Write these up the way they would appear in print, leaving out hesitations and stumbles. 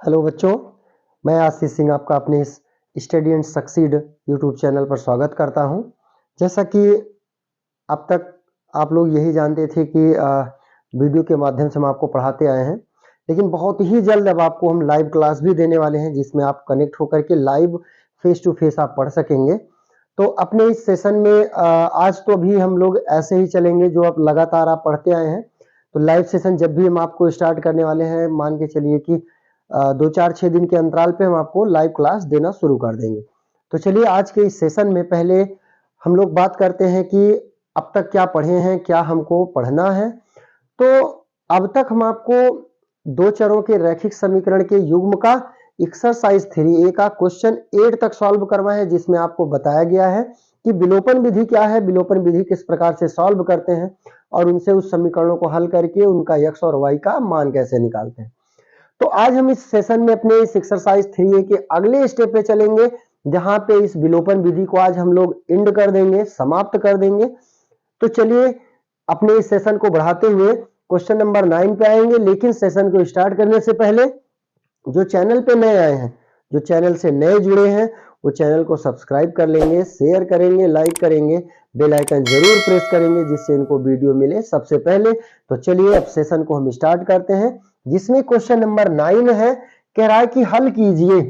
Hello बच्चों, मैं आशीष सिंह आपका अपने इस study and succeed YouTube channel पर स्वागत करता हूं। जैसा कि अब तक आप लोग यही जानते थे कि वीडियो के माध्यम से हम आपको पढ़ाते आए हैं, लेकिन बहुत ही जल्द अब आपको हम लाइव क्लास भी देने वाले हैं जिसमें आप कनेक्ट होकर के लाइव फेस टू फेस आप पढ़ सकेंगे। तो अपने इस सेशन में आज तो अभी हम लोग ऐसे ही चलेंगे जो आप लगातार आप पढ़ते आए हैं। तो लाइव सेशन जब भी हम आपको स्टार्ट करने वाले हैं, मान के चलिए कि 2-4-6 दिन के अंतराल पे हम आपको लाइव क्लास देना शुरू कर देंगे। तो चलिए आज के इस सेशन में पहले हम लोग बात करते हैं कि अब तक क्या पढ़े हैं, क्या हमको पढ़ना है। तो अब तक हम आपको दो चरों के रैखिक समीकरण के युग्म का एक्सरसाइज 3A का क्वेश्चन 8 तक सॉल्व करवाए हैं, जिसमें आपको बताया गया है कि विलोपन विधि क्या है, विलोपन विधि किस प्रकार से सॉल्व करते हैं और उनसे उस समीकरणों को हल करके उनका x और y का मान कैसे निकालते हैं। तो आज हम इस सेशन में अपने इस एक्सरसाइज 3A के अगले स्टेप पे चलेंगे, जहां पे इस विलोपन विधि को आज हम लोग एंड कर देंगे, समाप्त कर देंगे। तो चलिए अपने इस सेशन को बढ़ाते हुए क्वेश्चन नंबर 9 पे आएंगे, लेकिन सेशन को स्टार्ट करने से पहले जो चैनल पे नए आए हैं, जो चैनल से नए जुड़े हैं, वो चैनल को सब्सक्राइब कर लेंगे, शेयर करेंगे, लाइक करेंगे, बेल आइकन जरूर प्रेस करेंगे जिससे इनको वीडियो मिले सबसे पहले। तो चलिए अब सेशन को हम स्टार्ट करते हैं, जिसमें क्वेश्चन नंबर 9 है। कह रहा है कि हल कीजिए,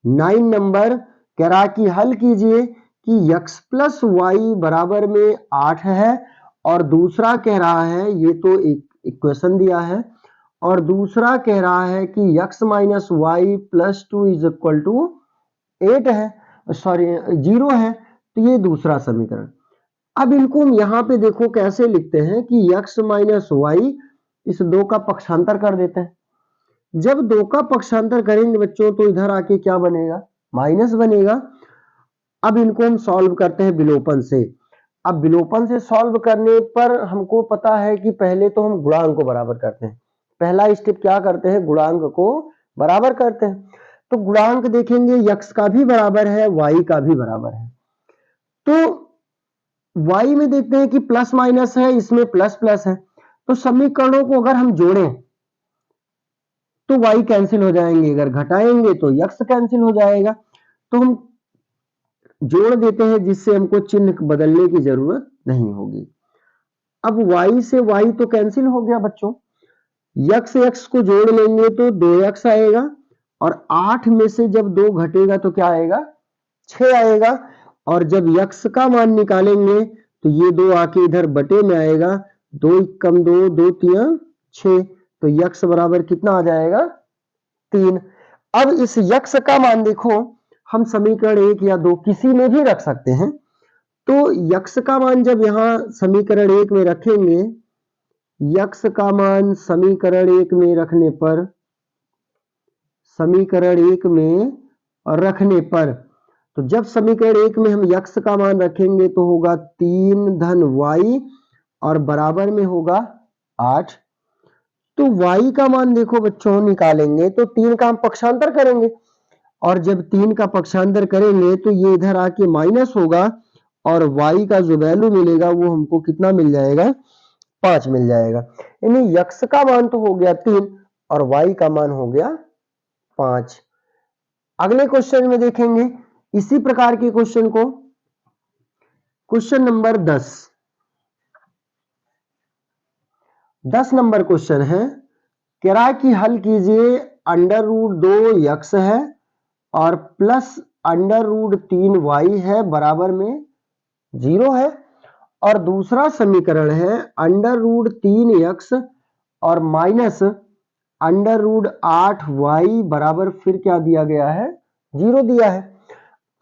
9 नंबर कह रहा है कि हल कीजिए कि x प्लस वाई बराबर में 8 है, और दूसरा कह रहा है, ये तो एक इक्वेशन दिया है, और दूसरा कह रहा है कि x minus Y plus 2 is equal to 8 है, सॉरी 0 है। तो ये दूसरा समीकरण। अब इनको हम यहाँ पे देखो कैसे लिखते हैं कि x माइनस वाई, इस दो का पक्षांतर कर देते हैं। जब दो का पक्षांतर करेंगे बच्चों तो इधर आके क्या बनेगा, माइनस बनेगा। अब इनको हम सॉल्व करते हैं विलोपन से। अब विलोपन से सॉल्व करने पर हमको पता है कि पहले तो हम गुणांक को बराबर करते हैं। पहला स्टेप क्या करते हैं, गुणांक को बराबर करते हैं। तो गुणांक देखेंगे x का भी बराबर है, y का भी बराबर है। तो y में देखते हैं कि प्लस माइनस है, इसमें प्लस प्लस है। तो समीकरणों को अगर हम जोड़ें तो y कैंसिल हो जाएंगे, अगर घटाएंगे तो x कैंसिल हो जाएगा। तो हम जोड़ देते हैं जिससे हमको चिन्ह बदलने की जरूरत नहीं होगी। अब y से y तो कैंसिल हो गया बच्चों, x से x को जोड़ लेंगे तो 2x आएगा, और 8 में से जब 2 घटेगा तो क्या आएगा, 6 आएगा। और जब x का मान निकालेंगे तो ये 2 आके इधर बटे में आएगा, 2 कम 2, 2 3 6। तो x बराबर कितना आ जाएगा, 3। अब इस x का मान देखो, हम समीकरण 1 या 2 किसी में भी रख सकते हैं। तो x का मान जब यहां समीकरण 1 में रखेंगे, x का मान समीकरण 1 में रखने पर, समीकरण 1 में रखने पर, तो जब समीकरण 1 में हम x का मान रखेंगे तो होगा 3 धन y, और बराबर में होगा 8। तो y का मान देखो बच्चों निकालेंगे तो 3 का हम पक्षांतर करेंगे, और जब 3 का पक्षांतर करेंगे तो ये इधर आके माइनस होगा, और y का जो वैल्यू मिलेगा वो हमको कितना मिल जाएगा, 5 मिल जाएगा। यानी x का मान तो हो गया 3 और y का मान हो गया 5। अगले क्वेश्चन में देखेंगे इसी प्रकार के क्वेश्चन को, क्वेश्चन नंबर 10 नंबर क्वेश्चन है। कह रहा है कि हल कीजिए, अंडर रूट 2x है और प्लस अंडर रूट 3y है, बराबर में 0 है। और दूसरा समीकरण है अंडर रूट 3x और माइनस अंडर रूट 8y बराबर, फिर क्या दिया गया है, 0 दिया है।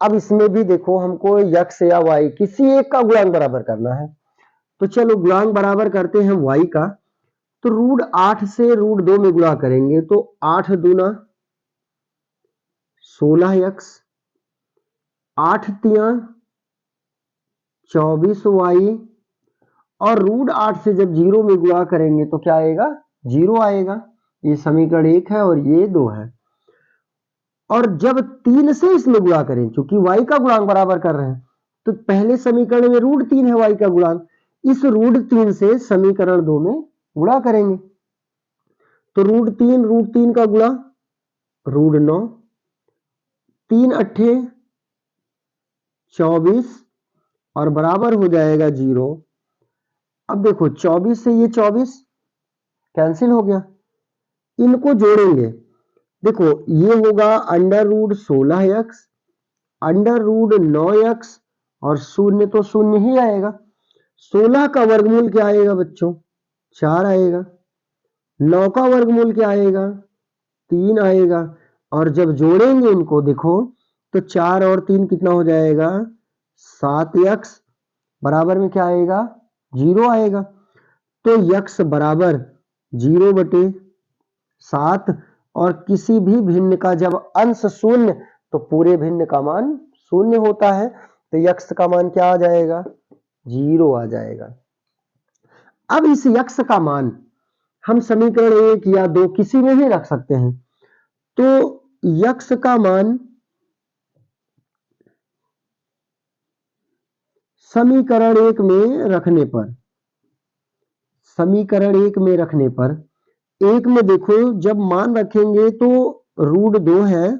अब इसमें भी देखो हमको x या y किसी एक का गुणांक बराबर करना है। तो चलो गुणांक बराबर करते हैं y का। तो रूट 8 से रूट 2 में गुणा करेंगे तो 8 दूना 16x, 8 तिया 24y, और रूट 8 से जब 0 में गुणा करेंगे तो क्या आएगा, 0 आएगा। ये समीकरण 1 है और ये 2 है। और जब 3 से इसमें गुणा करें, चूंकि y का गुणांक बराबर कर रहे हैं, तो पहले समीकरण में रूट 3 है y का गुणांक, इस रूट 3 से समीकरण 2 में गुणा करेंगे। तो रूट 3 का गुणा √9, 3 अट्ठे 24 और बराबर हो जाएगा 0। अब देखो 24 से ये 24 कैंसिल हो गया, इनको जोड़ेंगे। देखो ये होगा √16x, √9x और शून्य तो शून्य ही आएगा। 16 का वर्गमूल क्या आएगा बच्चों? 4 आएगा। 9 का वर्गमूल क्या आएगा? 3 आएगा। और जब जोड़ेंगे इनको देखो तो 4 और 3 कितना हो जाएगा? 7x बराबर में क्या आएगा? 0 आएगा। तो x बराबर 0/7 और किसी भी भिन्न का जब अंश शून्य तो पूरे भिन्न का मान शून्य होता है, तो x का मान क्या आ जाएगा? 0 आ जाएगा। अब इस x का मान हम समीकरण 1 या 2 किसी में भी रख सकते हैं। तो x का मान समीकरण 1 में रखने पर, समीकरण 1 में रखने पर, 1 में देखो जब मान रखेंगे तो √2 है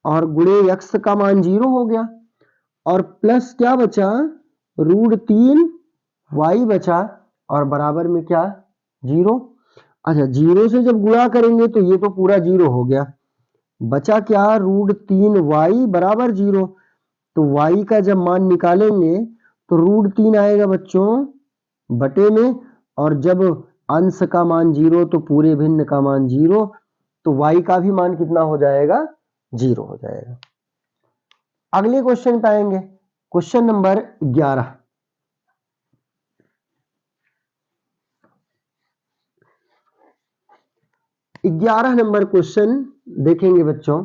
और गुणे x का मान 0 हो गया और प्लस क्या बचा? √3y बचा और बराबर में क्या? 0। अच्छा 0 से जब गुणा करेंगे तो ये तो पूरा 0 हो गया, बचा क्या? √3y बराबर 0। तो y का जब मान निकालेंगे तो √3 आएगा बच्चों बटे में, और जब अंश का मान 0 तो पूरे भिन्न का मान 0, तो y का भी मान कितना हो जाएगा? 0 हो जाएगा। अगले क्वेश्चन पे आएंगे, क्वेश्चन नंबर 11। नंबर क्वेश्चन देखेंगे बच्चों।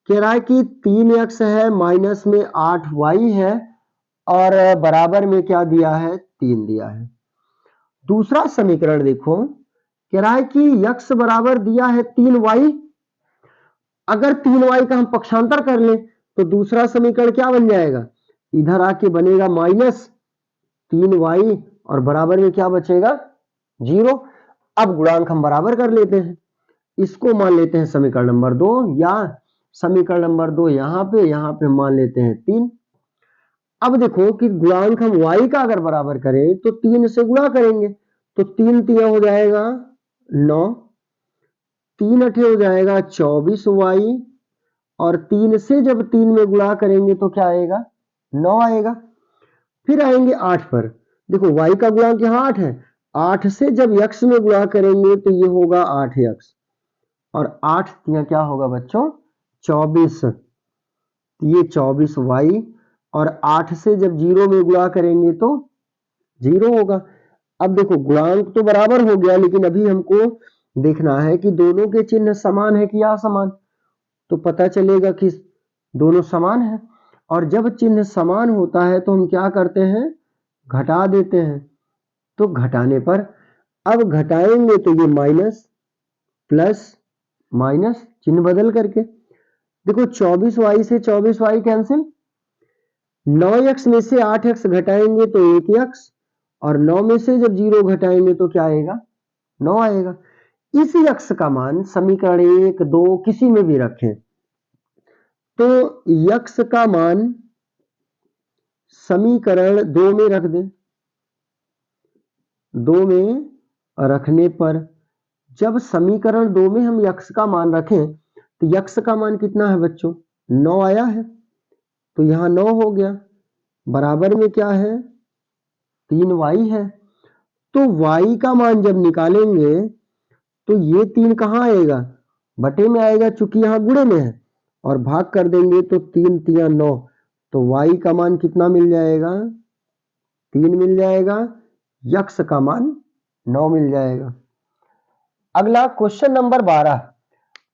कह रहा है कि 3x है, माइनस में 8y है और बराबर में क्या दिया है? 3 दिया है। दूसरा समीकरण देखो, कह रहा है कि x बराबर दिया है 3y। अगर 3y का हम पक्षांतर कर लें तो दूसरा समीकरण क्या बन जाएगा? इधर आके बनेगा -3y और बराबर में क्या बचेगा? 0। अब गुणांक हम बराबर कर लेते हैं, इसको मान लेते हैं समीकरण नंबर 2, या समीकरण नंबर 2 यहाँ पे मान लेते हैं 3। अब देखो कि गुणांक हम y का अगर बराबर करें तो 3 से गुणा करेंगे, तो 3 तिया हो जाएगा 9, 3 अठे हो जाएगा 24y और 3 से जब 3 में गुणा करेंगे तो क्या आएगा? 9 आएगा। फिर आएंगे 8 पर, देखो y का गुणांक यहाँ 8 है, 8 से जब x में गुणा करेंगे तो ये होगा 8x और 8 तिया क्या होगा बच्चों? 24, ये 24y और 8 से जब 0 में गुणा करेंगे तो 0 होगा। अब देखो गुणांक तो बराबर हो गया, लेकिन अभी हमको देखना है कि दोनों के चिन्ह समान है कि असमान। तो पता चलेगा कि दोनों समान है, और जब चिन्ह समान होता है तो हम क्या करते हैं? घटा देते हैं। तो घटाने पर, अब घटाएंगे तो ये माइनस प्लस माइनस चिन्ह बदल करके, देखो 24y से 24y कैंसिल, 9x में से 8x घटाएंगे तो 1x और 9 में से जब 0 घटाएंगे तो क्या आएगा? 9 आएगा। इसी x का मान समीकरण 1, 2 किसी में भी रखें तो x का मान समीकरण 2 में रख दें। 2 में रखने पर जब समीकरण 2 में हम x का मान रखें तो x का मान कितना है बच्चों? 9 आया है, तो यहां 9 हो गया, बराबर में क्या है? 3y है। तो y का मान जब निकालेंगे तो ये 3 कहां आएगा? बटे में आएगा, चूंकि यहां गुणे में है, और भाग कर देंगे तो 3 तिया 9, तो y का मान कितना मिल जाएगा? 3 मिल जाएगा, x का मान 9 मिल जाएगा। अगला क्वेश्चन नंबर 12।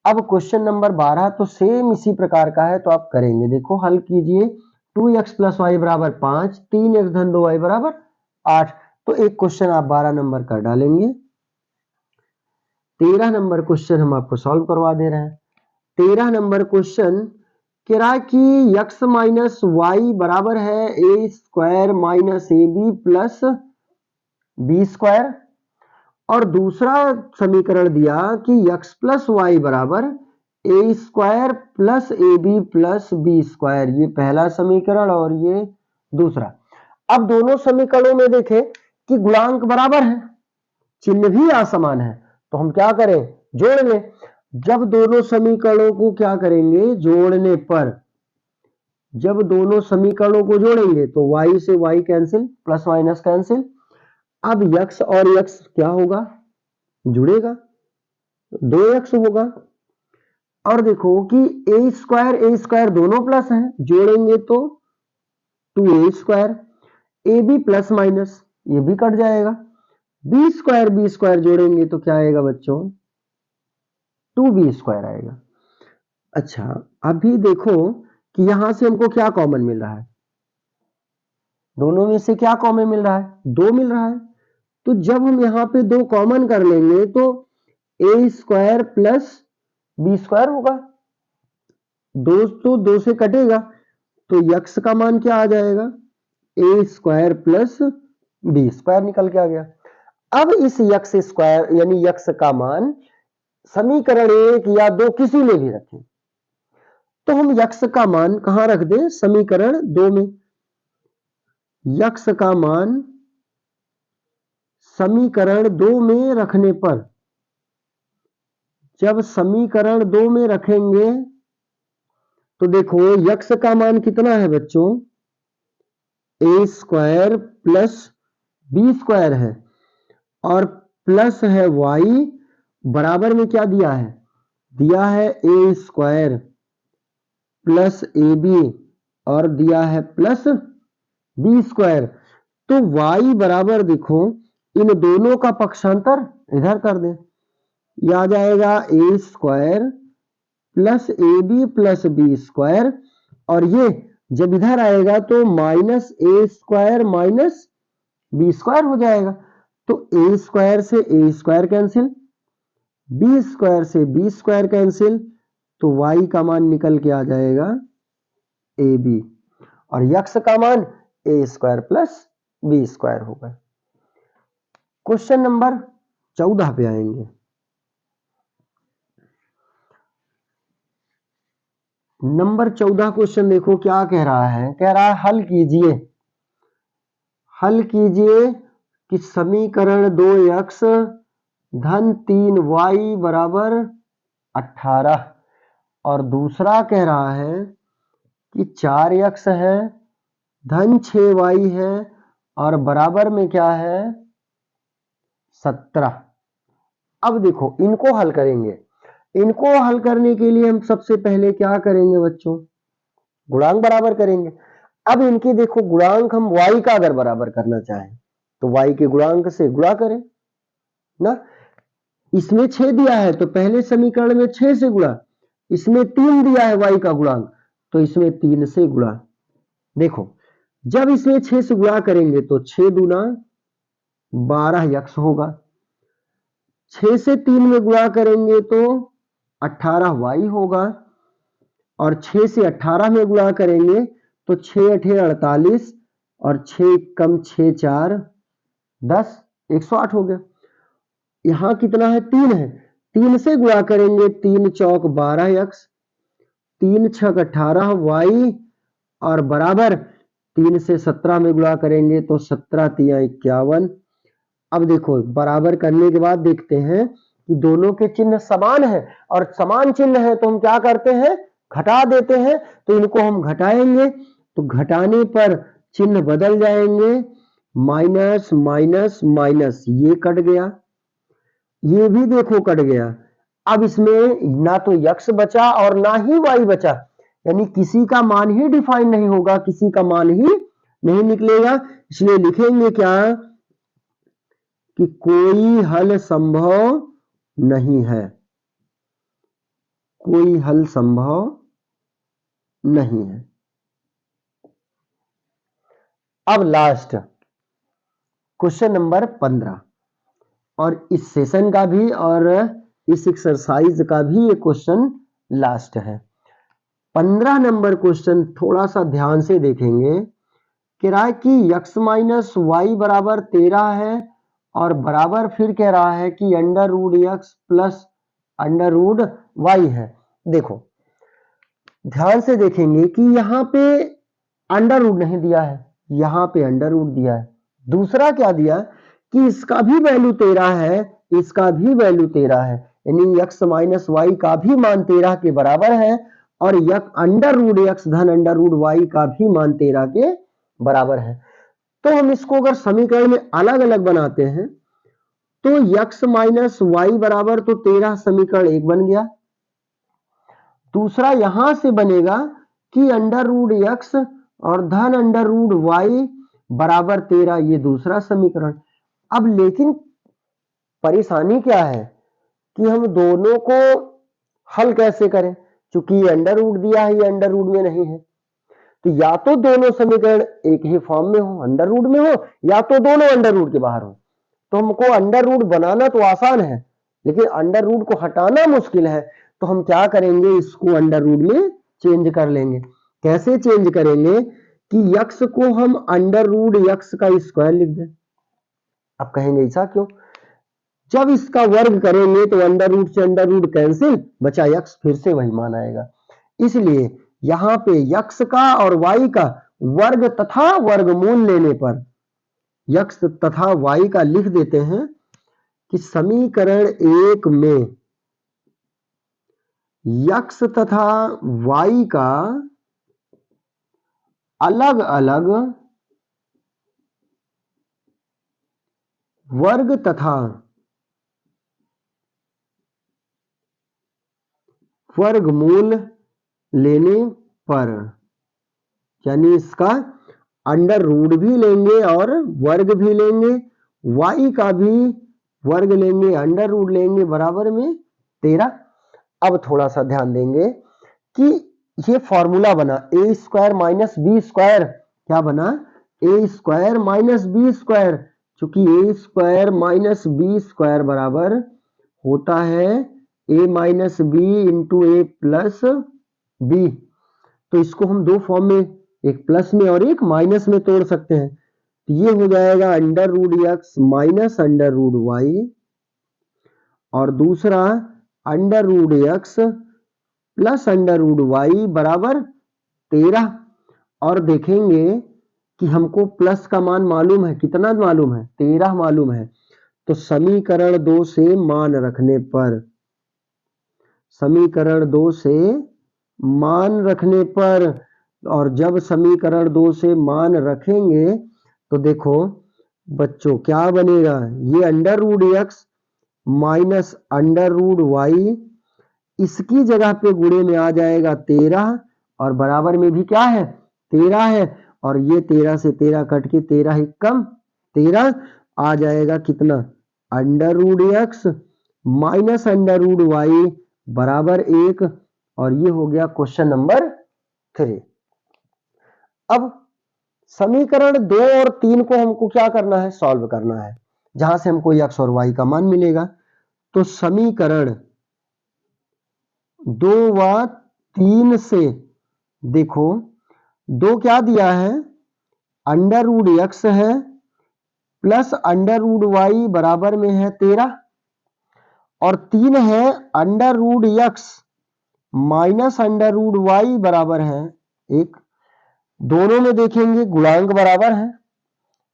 अब क्वेश्चन नंबर 12 तो सेम इसी प्रकार का है, तो आप करेंगे, देखो हल कीजिए। 2x + y = 5, 3x - 2y = 8। तो एक क्वेश्चन आप 12 नंबर कर डालेंगे। 13 नंबर क्वेश्चन हम आपको सॉल्व करवा दे रहे हैं। 13 नंबर क्वेश्चन कह रहा है कि x - y बराबर है a² - ab + b², और दूसरा समीकरण दिया कि x + y = A square plus A B plus B square, ये पहला समीकरण और ये दूसरा। अब दोनों समीकरणों में देखें कि गुणांक बराबर है, चिन्ह भी असमान है, तो हम क्या करें, जोड़ लें। जब दोनों समीकरणों को क्या करेंगे, जोड़ने पर, जब दोनों समीकरणों को जोड़ेंगे तो y से y cancel, plus minus cancel. अब x और x क्या होगा, जुड़ेगा, 2x होगा। और देखो कि ए स्क्वायर दोनों प्लस हैं, जोड़ेंगे तो 2a square, A B plus minus ये भी कट जाएगा, बी स्क्वायर जोड़ेंगे तो क्या आएगा बच्चों, 2b स्क्वायर आएगा। अच्छा, अभी देखो कि यहां से हमको क्या कॉमन मिल रहा है, दोनों में से क्या कॉमन मिल रहा है, 2 मिल रहा है। तो जब हम यहाँ पे 2 कॉमन कर लेंगे तो A square plus B square होगा, 2 तो 2 से कटेगा, तो यक्स का मान क्या आ जाएगा, A square plus B square निकल के आ गया। अब इस यक्स स्क्वायर यानी यक्स का मान समीकरण 1 या 2 किसी में भी रखें, तो हम यक्स का मान कहां रख दें, समीकरण 2 में। यक्स का मान समीकरण 2 में रखने पर, जब समीकरण 2 में रखेंगे तो देखो यक्स का मान कितना है बच्चों, ए स्क्वायर प्लस बी स्क्वायर है और प्लस है वाई, बराबर में क्या दिया है, दिया है ए स्क्वायर प्लस ए बी और दिया है प्लस बी स्क्वायर। तो y बराबर देखो इन दोनों का पक्षांतर इधर कर दें, यह आ जाएगा A square plus A B plus B square, और ये जब इधर आएगा तो minus A square minus B square हो जाएगा। तो ए स्क्वायर से A square cancel, B square से बी स्क्वायर कैंसिल, तो y का मान निकल के आ जाएगा ए बी, और यक्स का मान ए स्क्वायर प्लस बी स्क्वायर होगा। क्वेश्चन नंबर 14 पे आएंगे। नंबर 14 क्वेश्चन देखो क्या कह रहा है, कह रहा है हल कीजिए कि समीकरण 2x धन 3y बराबर 18, और दूसरा कह रहा है कि 4x है धन 6y है और बराबर में क्या है 17। अब देखो इनको हल करेंगे, इनको हल करने के लिए हम सबसे पहले क्या करेंगे बच्चों, गुणांक बराबर करेंगे। अब इनकी देखो गुणांक हम y का अगर बराबर करना चाहें तो y के गुणांक से गुणा करें ना, इसमें 6 दिया है तो पहले समीकरण में 6 से गुणा, इसमें 3 दिया है y का गुणांक तो इसमें 3 से गुणा। देखो जब इसमें 6 से गुणा करेंगे तो 6 दूना 12 यक्स होगा, 6 से 3 में गुणा करेंगे तो 18y होगा, और 6 से 18 में गुणा करेंगे तो 6 अठे 48 और 6 कम 6 4 10, 108 हो गया। यहां कितना है, 3 है, 3 से गुणा करेंगे 3 चौक 12 यक्स, 3 छक 18 वाई, और बराबर 3 से 17 में गुणा करेंगे तो 17 तिया 51। अब देखो बराबर करने के बाद देखते हैं कि दोनों के चिन्ह समान है, और समान चिन्ह है तो हम क्या करते हैं, घटा देते हैं। तो इनको हम घटाएंगे तो घटाने पर चिन्ह बदल जाएंगे, माइनस माइनस माइनस, ये कट गया, ये भी देखो कट गया। अब इसमें ना तो यक्स बचा और ना ही वाई बचा, यानी किसी का मान ही डिफाइन नहीं होगा, किसी का मान ही नहीं निकलेगा। इसलिए लिखेंगे क्या कि कोई हल संभव नहीं है, कोई हल संभव नहीं है। अब लास्ट क्वेश्चन नंबर 15, और इस सेशन का भी और इस एक्सरसाइज का भी ये क्वेश्चन लास्ट है। 15 नंबर क्वेश्चन थोड़ा सा ध्यान से देखेंगे। कह रहा है कि x माइनस वाई बराबर 13 है, और बराबर फिर कह रहा है कि under root X plus under root Y है। देखो ध्यान से देखेंगे कि यहाँ पे अंडर रूट नहीं दिया है, यहाँ पे अंडर रूट दिया है। दूसरा क्या दिया कि इसका भी वैल्यू 13 है, इसका भी वैल्यू 13 है, यानी x माइनस वाई का भी मान 13 के बराबर है और अंडर रूट x धन अंडर रूट वाई का भी मान 13 के बराबर है। तो हम इसको अगर समीकरण में अलग अलग बनाते हैं तो x माइनस वाई बराबर तो 13 समीकरण 1 बन गया। दूसरा यहां से बनेगा कि अंडर रूट x और धन अंडर रूट वाई बराबर 13, ये दूसरा समीकरण। अब लेकिन परेशानी क्या है कि हम दोनों को हल कैसे करें, क्योंकि ये अंडर रूट दिया है, ये अंडर रूट में नहीं है। तो या तो दोनों समीकरण एक ही फॉर्म में हो, अंडर रूट में हो, या तो दोनों अंडर रूट के बाहर हो। तो हमको अंडर रूट बनाना तो आसान है, लेकिन अंडर रूट को हटाना मुश्किल है। तो हम क्या करेंगे, इसको अंडर रूट में चेंज कर लेंगे। कैसे चेंज करेंगे कि यक्स को हम अंडर रूट यक्स का स्क्वायर लिख दें। अब कहेंगे ऐसा क्यों, जब इसका वर्ग करेंगे तो अंडर रूट से अंडर रूट कैंसिल, बचा यक्स, फिर से वही मान आएगा। इसलिए यहां पे यक्स का और वाई का वर्ग तथा वर्गमूल लेने पर यक्स तथा वाई का लिख देते हैं कि समीकरण 1 में यक्स तथा वाई का अलग अलग वर्ग तथा वर्गमूल लेने पर, यानी इसका अंडर रूट भी लेंगे और वर्ग भी लेंगे, वाई का भी वर्ग लेंगे, अंडर रूट लेंगे, बराबर में 13। अब थोड़ा सा ध्यान देंगे कि ये फॉर्मूला बना ए स्क्वायर माइनस बी स्क्वायर, क्या बना, ए स्क्वायर माइनस बी स्क्वायर, चूंकि ए स्क्वायर माइनस बी स्क्वायर बराबर होता है ए माइनस बी इंटू ए प्लस बी। तो इसको हम दो फॉर्म में, एक प्लस में और एक माइनस में तोड़ सकते हैं। तो ये हो जाएगा under root X minus under root Y, और दूसरा under root X plus under root Y बराबर 13। और देखेंगे कि हमको प्लस का मान मालूम है, कितना मालूम है, 13 मालूम है। तो समीकरण 2 से मान रखने पर, समीकरण 2 से मान रखने पर, और जब समीकरण 2 से मान रखेंगे तो देखो बच्चों क्या बनेगा, ये under root X minus under root Y, इसकी जगह पे गुणे में आ जाएगा 13, और बराबर में भी क्या है, 13 है, और ये 13 से 13 कट के 13 ही कम 13 आ जाएगा, कितना, under root X minus under root Y बराबर 1। और ये हो गया क्वेश्चन नंबर 3। अब समीकरण 2 और 3 को हमको क्या करना है, सॉल्व करना है, जहां से हमको एक्स और वाई का मान मिलेगा। तो समीकरण 2 व 3 से देखो, 2 क्या दिया है, अंडर रूट एक्स है प्लस अंडर रूट वाई बराबर में है 13, और 3 है under root X minus under root Y बराबर है 1। दोनों में देखेंगे गुणांक बराबर है,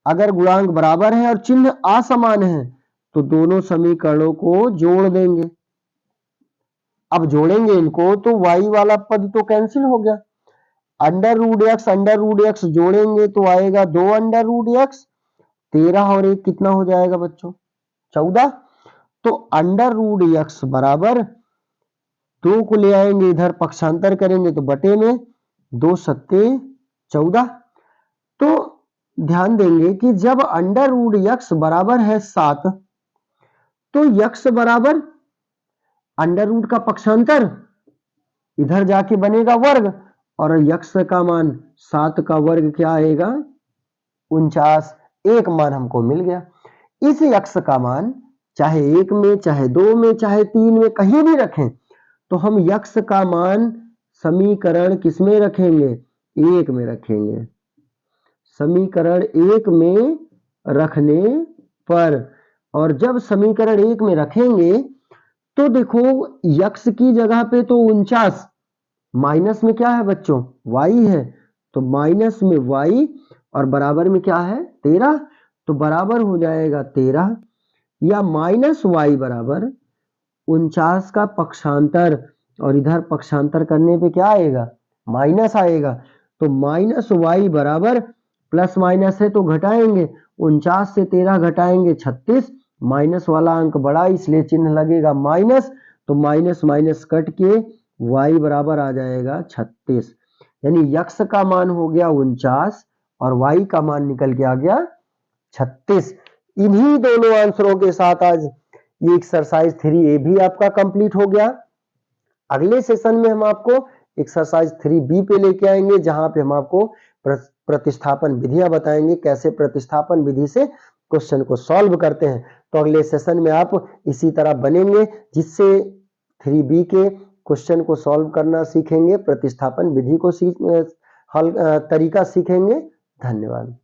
अगर गुणांक बराबर है और चिन्ह असमान है तो दोनों समीकरणों को जोड़ देंगे। अब जोड़ेंगे इनको तो y वाला पद तो कैंसिल हो गया, अंडर रूट एक्स जोड़ेंगे तो आएगा 2 अंडर रूट एक्स, 13 और 1 कितना हो जाएगा बच्चों, 14। तो अंडर रूट एक्स बराबर 2 को ले आएंगे इधर, पक्षांतर करेंगे तो बटे में 2 सत्ते 14। तो ध्यान देंगे कि जब अंडर रूट एक्स बराबर है 7, तो एक्स बराबर अंडर रूट का पक्षांतर इधर जाके बनेगा वर्ग, और यक्स का मान 7 का वर्ग क्या आएगा, 49। एक मान हमको मिल गया। इस यक्स का मान चाहे 1 में, चाहे 2 में, चाहे 3 में, कहीं भी रखें, तो हम यक्स का मान समीकरण किस में रखेंगे, 1 में रखेंगे। समीकरण 1 में रखने पर, और जब समीकरण 1 में रखेंगे तो देखो यक्स की जगह पे तो 49, माइनस में क्या है बच्चों, y है, तो माइनस में y और बराबर में क्या है 13, तो बराबर हो जाएगा 13 या माइनस वाई बराबर 49 का पक्षांतर, और इधर पक्षांतर करने पे क्या आएगा, माइनस आएगा। तो माइनस वाई बराबर, प्लस माइनस है तो घटाएंगे, 49 से 13 घटाएंगे 36, माइनस वाला अंक बड़ा इसलिए चिन्ह लगेगा माइनस, तो माइनस माइनस कट के y बराबर आ जाएगा 36, यानी यक्स का मान हो गया 49 और y का मान निकल के आ गया 36। इन्हीं दोनों आंसरों के साथ आज ये एक्सरसाइज 3A भी आपका कंप्लीट हो गया। अगले सेशन में हम आपको एक्सरसाइज 3B पे लेके आएंगे, जहां पे हम आपको प्रतिस्थापन विधियां बताएंगे, कैसे प्रतिस्थापन विधि से क्वेश्चन को सॉल्व करते हैं। तो अगले सेशन में आप इसी तरह बनेंगे, जिससे 3B के क्वेश्चन को सॉल्व करना सीखेंगे, प्रतिस्थापन विधि को तरीका सीखेंगे। धन्यवाद।